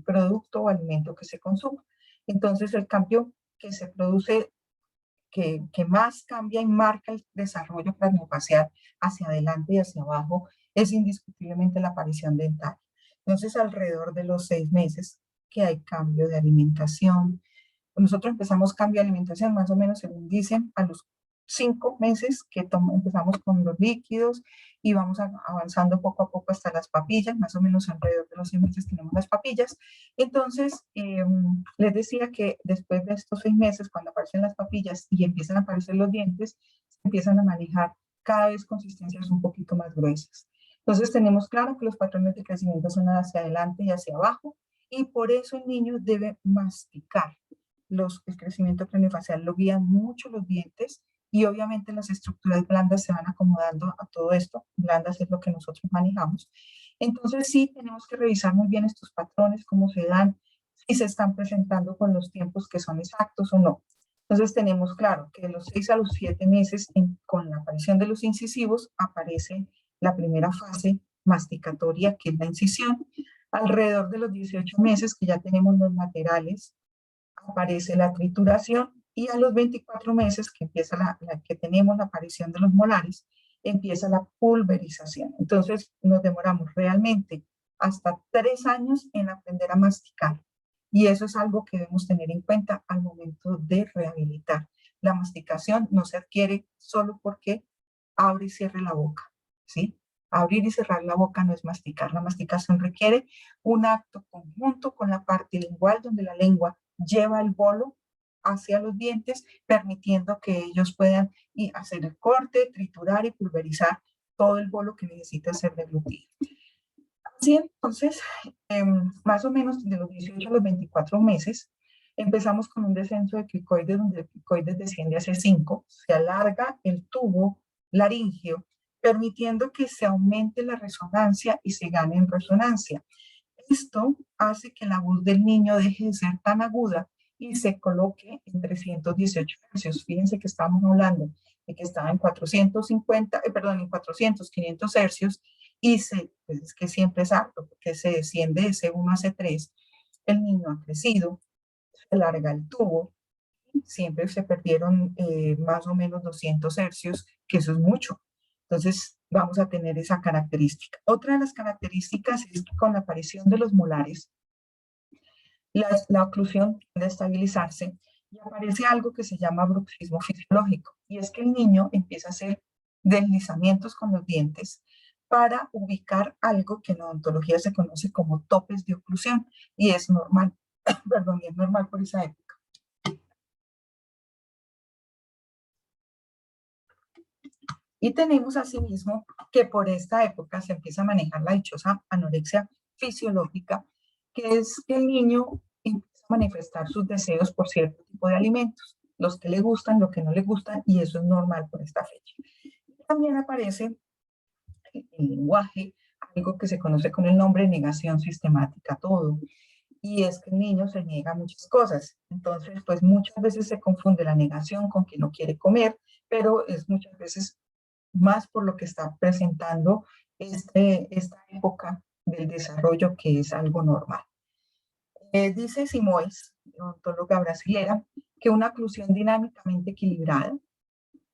S1: producto o alimento que se consuma. Entonces, el cambio que se produce que más cambia y marca el desarrollo craneofacial hacia adelante y hacia abajo es indiscutiblemente la aparición dental. Entonces, alrededor de los 6 meses que hay cambio de alimentación. Nosotros empezamos cambio de alimentación más o menos, según dicen, a los 5 meses que empezamos con los líquidos y vamos avanzando poco a poco hasta las papillas, más o menos alrededor de los 6 meses tenemos las papillas. Entonces, les decía que después de estos 6 meses, cuando aparecen las papillas y empiezan a aparecer los dientes, se empiezan a manejar cada vez consistencias un poquito más gruesas. Entonces, tenemos claro que los patrones de crecimiento son hacia adelante y hacia abajo, y por eso el niño debe masticar. El crecimiento craneofacial lo guían mucho los dientes y obviamente las estructuras blandas se van acomodando a todo esto. Blandas es lo que nosotros manejamos. Entonces sí tenemos que revisar muy bien estos patrones, cómo se dan, si se están presentando con los tiempos que son exactos o no. Entonces tenemos claro que de los 6 a los 7 meses, con la aparición de los incisivos, aparece la primera fase masticatoria, que es la incisión. Alrededor de los 18 meses, que ya tenemos los laterales, aparece la trituración y a los 24 meses que empieza que tenemos la aparición de los molares, empieza la pulverización. Entonces nos demoramos realmente hasta 3 años en aprender a masticar y eso es algo que debemos tener en cuenta al momento de rehabilitar. La masticación no se adquiere solo porque abre y cierre la boca, ¿sí? Abrir y cerrar la boca no es masticar. La masticación requiere un acto conjunto con la parte lingual donde la lengua lleva el bolo hacia los dientes, permitiendo que ellos puedan hacer el corte, triturar y pulverizar todo el bolo que necesita ser deglutido. Así entonces, más o menos de los 18 a los 24 meses, empezamos con un descenso de cricoides, donde el cricoides desciende hacia 5, se alarga el tubo laringio, permitiendo que se aumente la resonancia y se gane en resonancia. Esto hace que la voz del niño deje de ser tan aguda y se coloque en 318 hercios. Fíjense que estamos hablando de que estaba en 450, en 400, 500 hercios y pues es que siempre es alto porque se desciende de C1 a C3. El niño ha crecido, se alarga el tubo, siempre se perdieron más o menos 200 hercios, que eso es mucho. Entonces, vamos a tener esa característica. Otra de las características es que con la aparición de los molares, la oclusión tiende a estabilizarse y aparece algo que se llama bruxismo fisiológico. Y es que el niño empieza a hacer deslizamientos con los dientes para ubicar algo que en odontología se conoce como topes de oclusión. Y es normal, perdón, y es normal por esa época. Y tenemos asimismo que por esta época se empieza a manejar la dichosa anorexia fisiológica, que es que el niño empieza a manifestar sus deseos por cierto tipo de alimentos, los que le gustan, los que no le gustan, y eso es normal por esta fecha. También aparece el lenguaje, algo que se conoce con el nombre negación sistemática, todo. y es que el niño se niega a muchas cosas. Entonces, pues muchas veces se confunde la negación con que no quiere comer, pero es muchas veces más por lo que está presentando esta época del desarrollo que es algo normal. Dice Simoes, odontóloga brasilera, que una oclusión dinámicamente equilibrada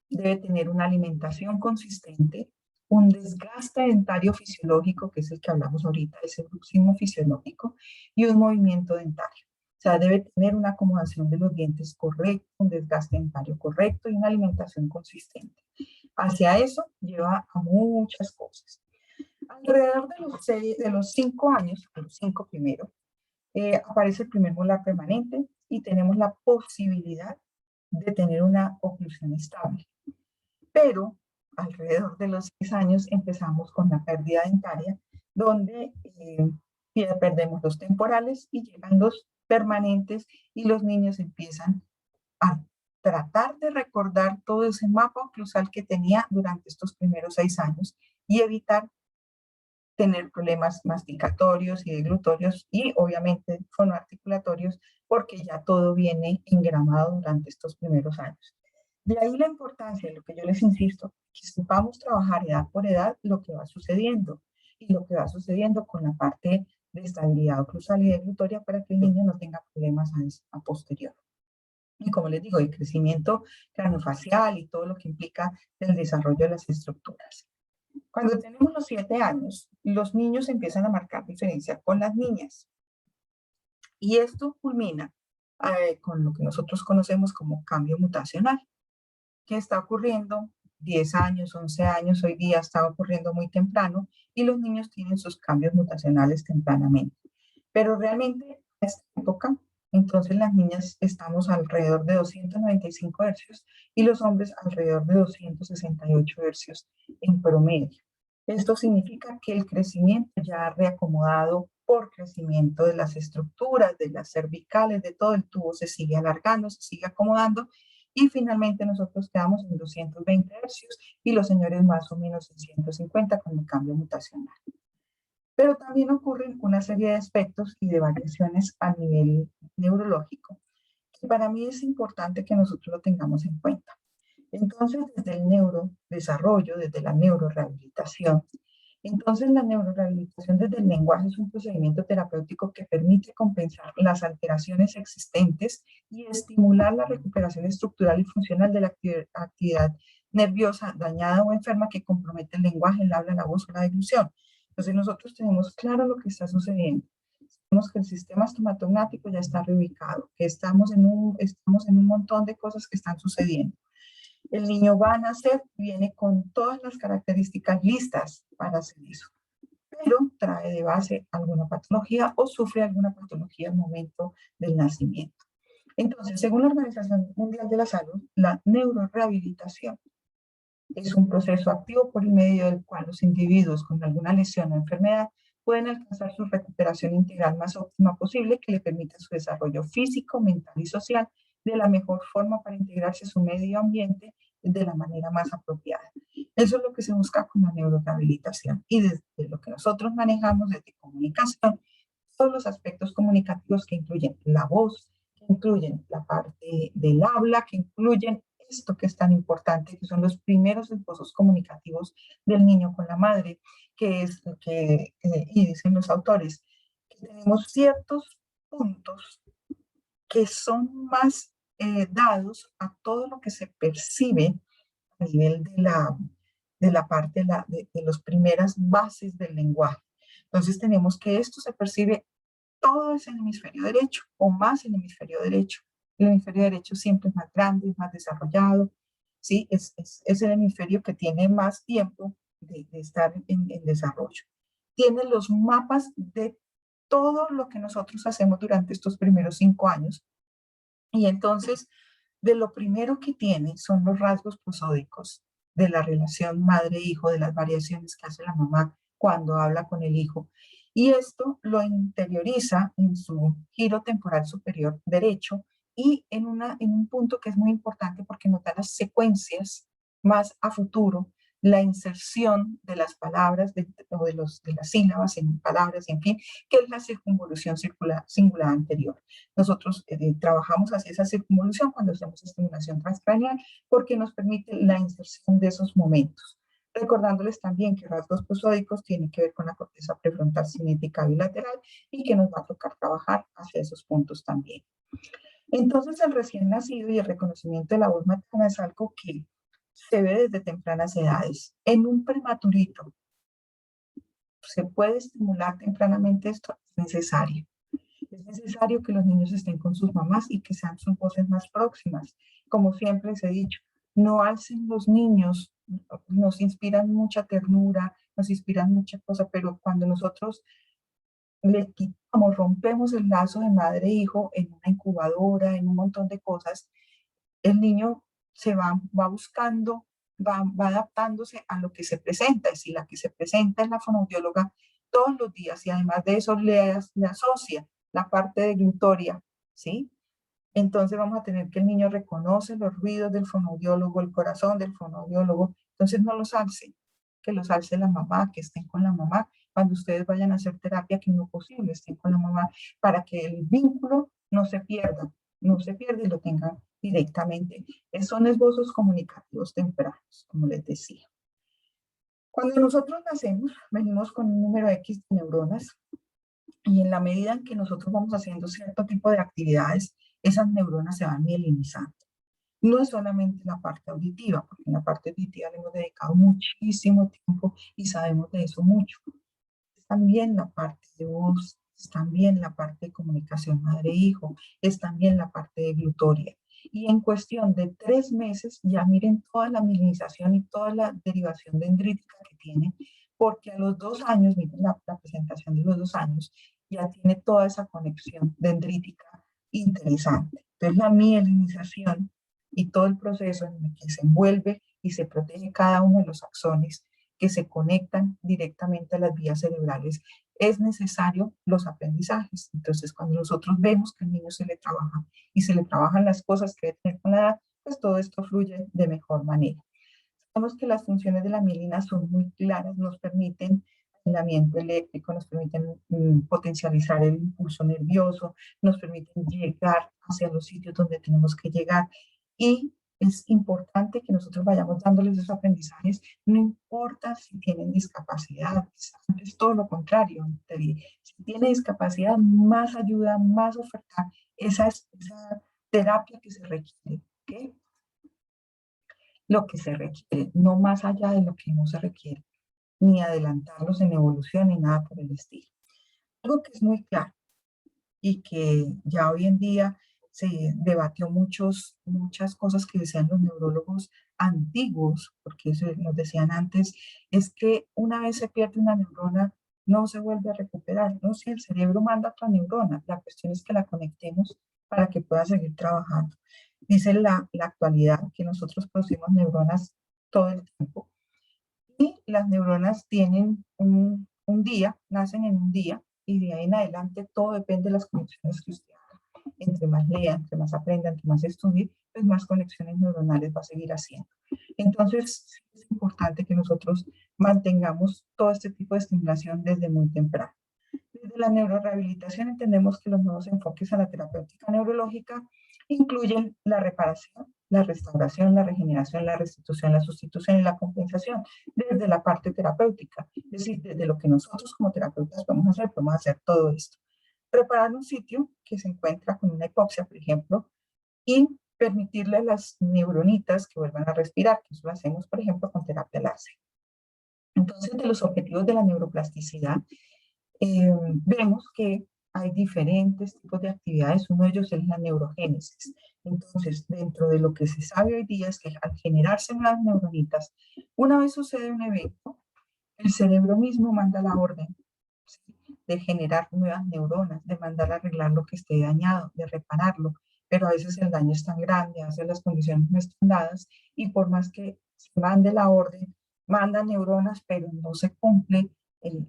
S1: debe tener una alimentación consistente, un desgaste dentario fisiológico, que es el que hablamos ahorita, ese bruxismo fisiológico, y un movimiento dentario. O sea, debe tener una acomodación de los dientes correcto, un desgaste dentario correcto y una alimentación consistente. Hacia eso lleva a muchas cosas. Alrededor de los 5 años, los 5 primero, aparece el primer molar permanente y tenemos la posibilidad de tener una oclusión estable. Pero alrededor de los 6 años empezamos con la pérdida dentaria, donde perdemos los temporales y llegan los permanentes y los niños empiezan a tratar de recordar todo ese mapa oclusal que tenía durante estos primeros 6 años y evitar tener problemas masticatorios y deglutorios y obviamente fonoarticulatorios porque ya todo viene engramado durante estos primeros años. De ahí la importancia de lo que yo les insisto, que sepamos trabajar edad por edad lo que va sucediendo y lo que va sucediendo con la parte de estabilidad oclusal y deglutoria para que el niño no tenga problemas a posterior. Y como les digo, el crecimiento craneofacial y todo lo que implica el desarrollo de las estructuras. Cuando tenemos los 7 años, los niños empiezan a marcar diferencia con las niñas. Y esto culmina con lo que nosotros conocemos como cambio mutacional, que está ocurriendo 10 años, 11 años, hoy día está ocurriendo muy temprano y los niños tienen sus cambios mutacionales tempranamente. Pero realmente en esta época, entonces las niñas estamos alrededor de 295 hercios y los hombres alrededor de 268 hercios en promedio. Esto significa que el crecimiento ya ha reacomodado por crecimiento de las estructuras, de las cervicales, de todo el tubo, se sigue alargando, se sigue acomodando y finalmente nosotros quedamos en 220 hercios y los señores más o menos en 150 con el cambio mutacional. Pero también ocurren una serie de aspectos y de variaciones a nivel neurológico, que para mí es importante que nosotros lo tengamos en cuenta. Entonces, desde el neurodesarrollo, desde la neurorehabilitación, entonces la neurorehabilitación desde el lenguaje es un procedimiento terapéutico que permite compensar las alteraciones existentes y estimular la recuperación estructural y funcional de la actividad nerviosa dañada o enferma que compromete el lenguaje, el habla, la voz o la deglución. Entonces nosotros tenemos claro lo que está sucediendo. Sabemos que el sistema estomatognático ya está reubicado, que estamos en un montón de cosas que están sucediendo. El niño va a nacer, viene con todas las características listas para hacer eso, pero trae de base alguna patología o sufre alguna patología al momento del nacimiento. Entonces, según la Organización Mundial de la Salud, la neurorehabilitación es un proceso activo por el medio del cual los individuos con alguna lesión o enfermedad pueden alcanzar su recuperación integral más óptima posible que le permita su desarrollo físico, mental y social de la mejor forma para integrarse a su medio ambiente de la manera más apropiada. Eso es lo que se busca con la neurorehabilitación y desde lo que nosotros manejamos desde comunicación, todos los aspectos comunicativos que incluyen la voz, que incluyen la parte del habla, que incluyen esto que es tan importante, que son los primeros esbozos comunicativos del niño con la madre, que es lo que, y dicen los autores, que tenemos ciertos puntos que son más dados a todo lo que se percibe a nivel de la parte de las primeras bases del lenguaje. Entonces tenemos que esto se percibe todo es en el hemisferio derecho o más en el hemisferio derecho. El hemisferio derecho siempre es más grande, es más desarrollado, ¿sí? Es el hemisferio que tiene más tiempo de estar en desarrollo. Tiene los mapas de todo lo que nosotros hacemos durante estos primeros 5 años y entonces de lo primero que tiene son los rasgos prosódicos de la relación madre-hijo, de las variaciones que hace la mamá cuando habla con el hijo. Y esto lo interioriza en su giro temporal superior derecho y en un punto que es muy importante porque nos da las secuencias más a futuro la inserción de las palabras o de las sílabas en palabras, en fin, que es la circunvolución singular anterior. Nosotros trabajamos hacia esa circunvolución cuando hacemos estimulación transcraneal porque nos permite la inserción de esos momentos. Recordándoles también que rasgos prosódicos tienen que ver con la corteza prefrontal cinética bilateral y que nos va a tocar trabajar hacia esos puntos también. Entonces, el recién nacido y el reconocimiento de la voz materna es algo que se ve desde tempranas edades. En un prematurito, ¿se puede estimular tempranamente esto? Es necesario. Es necesario que los niños estén con sus mamás y que sean sus voces más próximas. Como siempre les he dicho, no alcen los niños, nos inspiran mucha ternura, nos inspiran mucha cosa, pero cuando nosotros le quitamos, rompemos el lazo de madre-hijo en una incubadora, en un montón de cosas, el niño se va buscando, va adaptándose a lo que se presenta. Y si la que se presenta es la fonoaudióloga todos los días y además de eso le asocia la parte de glutoria, ¿sí? Entonces vamos a tener que el niño reconoce los ruidos del fonoaudiólogo, el corazón del fonoaudiólogo, entonces no los alce, que los alce la mamá, que estén con la mamá. Cuando ustedes vayan a hacer terapia, que no es posible, estén con la mamá para que el vínculo no se pierda, no se pierda y lo tengan directamente. Son esbozos comunicativos tempranos, como les decía. Cuando nosotros nacemos, venimos con un número X de neuronas y en la medida en que nosotros vamos haciendo cierto tipo de actividades, esas neuronas se van mielinizando. No es solamente la parte auditiva, porque en la parte auditiva le hemos dedicado muchísimo tiempo y sabemos de eso mucho. Es también la parte de voz, es también la parte de comunicación madre-hijo, es también la parte de glutoria. Y en cuestión de 3 meses, ya miren toda la mielinización y toda la derivación dendrítica que tiene, porque a los 2 años, miren la presentación de los 2 años, ya tiene toda esa conexión dendrítica interesante. Entonces, la mielinización y todo el proceso en el que se envuelve y se protege cada uno de los axones que se conectan directamente a las vías cerebrales, es necesario los aprendizajes. Entonces, cuando nosotros vemos que al niño se le trabaja y se le trabajan las cosas que debe tener con la edad, pues todo esto fluye de mejor manera. Sabemos que las funciones de la mielina son muy claras, nos permiten aislamiento eléctrico, nos permiten potencializar el impulso nervioso, nos permiten llegar hacia los sitios donde tenemos que llegar y es importante que nosotros vayamos dándoles esos aprendizajes, no importa si tienen discapacidad, es todo lo contrario. Si tiene discapacidad, más ayuda, más oferta, esa es esa terapia que se requiere, ¿ok? Lo que se requiere, no más allá de lo que no se requiere, ni adelantarlos en evolución ni nada por el estilo. Algo que es muy claro y que ya hoy en día se debatió muchas cosas que decían los neurólogos antiguos, porque eso nos decían antes, es que una vez se pierde una neurona, no se vuelve a recuperar, ¿no? Si el cerebro manda otra neurona, la cuestión es que la conectemos para que pueda seguir trabajando. Dice la actualidad que nosotros producimos neuronas todo el tiempo y las neuronas tienen un día, nacen en un día y de ahí en adelante todo depende de las conexiones que usted haga. Entre más lea, entre más aprenda, entre más estudie, pues más conexiones neuronales va a seguir haciendo. Entonces, es importante que nosotros mantengamos todo este tipo de estimulación desde muy temprano. Desde la neurorehabilitación entendemos que los nuevos enfoques a la terapéutica neurológica incluyen la reparación, la restauración, la regeneración, la restitución, la sustitución y la compensación desde la parte terapéutica, es decir, desde lo que nosotros como terapeutas podemos hacer todo esto. Reparar un sitio que se encuentra con una hipoxia, por ejemplo, y permitirle a las neuronitas que vuelvan a respirar, que eso lo hacemos, por ejemplo, con terapia láser. Entonces, de los objetivos de la neuroplasticidad, vemos que hay diferentes tipos de actividades, uno de ellos es la neurogénesis. Entonces, dentro de lo que se sabe hoy día es que al generarse nuevas neuronitas, una vez sucede un evento, el cerebro mismo manda la orden, ¿sí?, de generar nuevas neuronas, de mandar a arreglar lo que esté dañado, de repararlo, pero a veces el daño es tan grande, a veces las condiciones no están dadas, y por más que se mande la orden, manda neuronas, pero no se cumple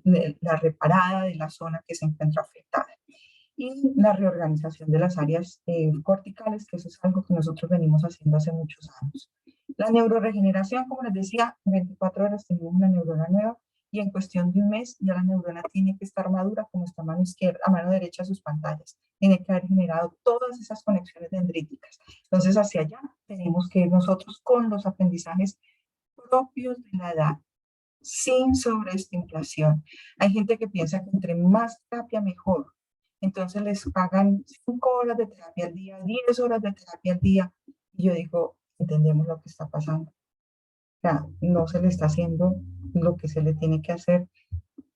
S1: la reparada de la zona que se encuentra afectada. Y la reorganización de las áreas corticales, que eso es algo que nosotros venimos haciendo hace muchos años. La neuroregeneración, como les decía, en 24 horas tenemos una neurona nueva y en cuestión de un mes ya la neurona tiene que estar madura como está a mano izquierda, a mano derecha sus pantallas. Tiene que haber generado todas esas conexiones dendríticas. Entonces, hacia allá tenemos que ir nosotros con los aprendizajes propios de la edad, sin sobreestimulación. Hay gente que piensa que entre más terapia mejor. Entonces les pagan 5 horas de terapia al día, 10 horas de terapia al día. Y yo digo, entendemos lo que está pasando. O sea, no se le está haciendo lo que se le tiene que hacer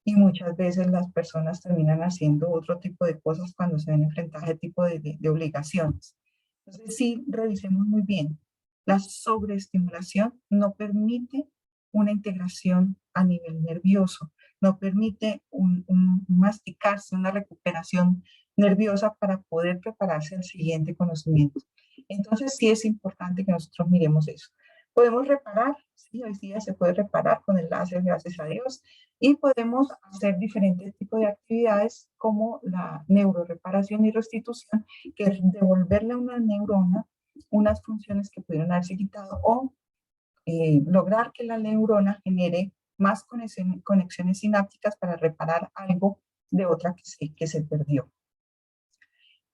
S1: y muchas veces las personas terminan haciendo otro tipo de cosas cuando se ven enfrentadas a ese tipo de obligaciones. Entonces sí, revisemos muy bien. La sobreestimulación no permite una integración a nivel nervioso, no permite un masticarse, una recuperación nerviosa para poder prepararse al siguiente conocimiento. Entonces sí es importante que nosotros miremos eso. Podemos reparar, sí, hoy día se puede reparar con el láser, gracias a Dios, y podemos hacer diferentes tipos de actividades como la neuroreparación y restitución, que es devolverle a una neurona unas funciones que pudieron haberse quitado o lograr que la neurona genere más conexiones sinápticas para reparar algo de otra que se perdió.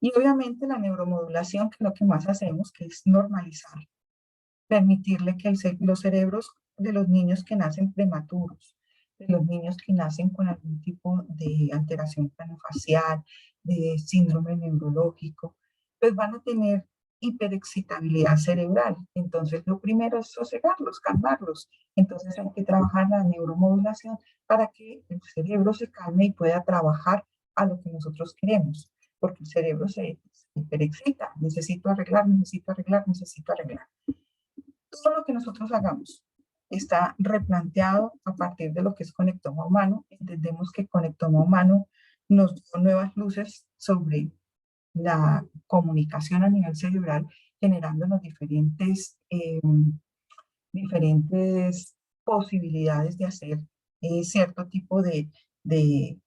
S1: Y obviamente la neuromodulación, que es lo que más hacemos, que es normalizar, permitirle que los cerebros de los niños que nacen prematuros, de los niños que nacen con algún tipo de alteración craneofacial, de síndrome neurológico, pues van a tener hiperexcitabilidad cerebral. Entonces, lo primero es sosegarlos, calmarlos. Entonces, hay que trabajar la neuromodulación para que el cerebro se calme y pueda trabajar a lo que nosotros queremos, porque el cerebro se hiperexcita. Necesito arreglar, necesito arreglar, necesito arreglar. Todo lo que nosotros hagamos está replanteado a partir de lo que es conectoma humano. Entendemos que conectoma humano nos dio nuevas luces sobre la comunicación a nivel cerebral, generándonos diferentes posibilidades de hacer cierto tipo de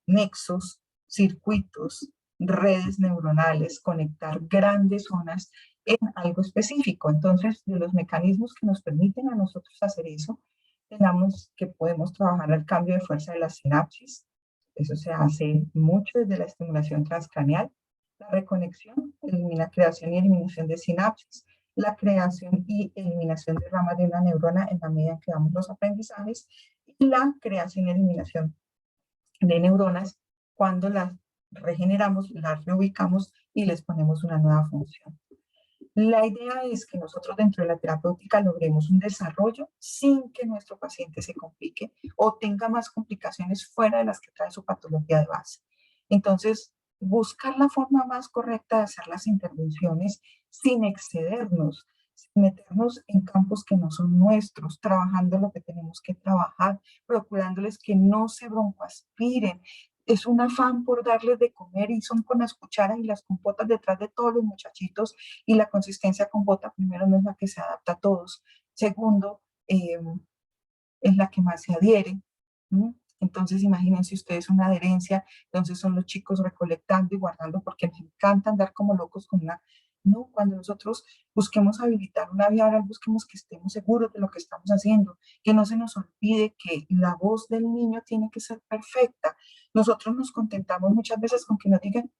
S1: nexos, circuitos, redes neuronales, conectar grandes zonas en algo específico. Entonces, de los mecanismos que nos permiten a nosotros hacer eso, tenemos que podemos trabajar el cambio de fuerza de las sinapsis. Eso se hace mucho desde la estimulación transcraneal. La reconexión elimina creación y eliminación de sinapsis, la creación y eliminación de ramas de una neurona en la medida en que damos los aprendizajes, y la creación y eliminación de neuronas cuando las regeneramos, las reubicamos y les ponemos una nueva función. La idea es que nosotros dentro de la terapéutica logremos un desarrollo sin que nuestro paciente se complique o tenga más complicaciones fuera de las que trae su patología de base. Entonces, buscar la forma más correcta de hacer las intervenciones sin excedernos, sin meternos en campos que no son nuestros, trabajando lo que tenemos que trabajar, procurándoles que no se broncoaspiren. Es un afán por darles de comer y son con las cucharas y las compotas detrás de todos los muchachitos, y la consistencia compota, primero, no es la que se adapta a todos. Segundo, es la que más se adhiere. ¿Mm? Entonces, imagínense ustedes una adherencia, entonces son los chicos recolectando y guardando porque les encanta andar como locos con una... No, cuando nosotros busquemos habilitar una vía oral, busquemos que estemos seguros de lo que estamos haciendo, que no se nos olvide que la voz del niño tiene que ser perfecta. Nosotros nos contentamos muchas veces con que nos digan,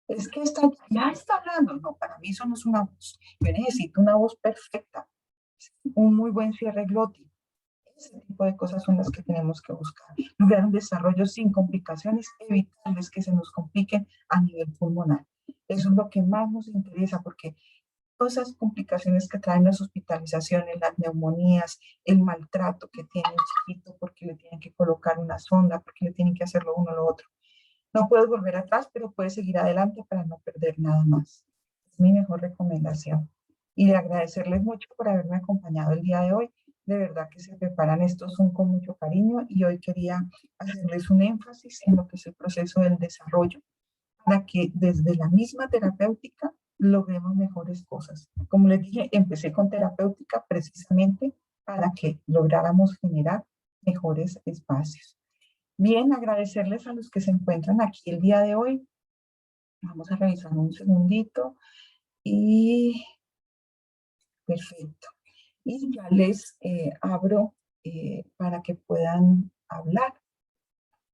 S1: es que ya está hablando. No, para mí eso no es una voz. Yo necesito una voz perfecta, un muy buen cierre glótico. Ese tipo de cosas son las que tenemos que buscar. Lograr un desarrollo sin complicaciones, evitarles que se nos compliquen a nivel pulmonar. Eso es lo que más nos interesa, porque todas esas complicaciones que traen las hospitalizaciones, las neumonías, el maltrato que tiene el chiquito porque le tienen que colocar una sonda, porque le tienen que hacer lo uno o lo otro. No puedes volver atrás, pero puedes seguir adelante para no perder nada más. Es mi mejor recomendación. Y de agradecerles mucho por haberme acompañado el día de hoy. De verdad que se preparan estos Zoom con mucho cariño y hoy quería hacerles un énfasis en lo que es el proceso del desarrollo para que desde la misma terapéutica logremos mejores cosas. Como les dije, empecé con terapéutica precisamente para que lográramos generar mejores espacios. Bien, agradecerles a los que se encuentran aquí el día de hoy. Vamos a revisar un segundito y Perfecto. Y ya les abro para que puedan hablar.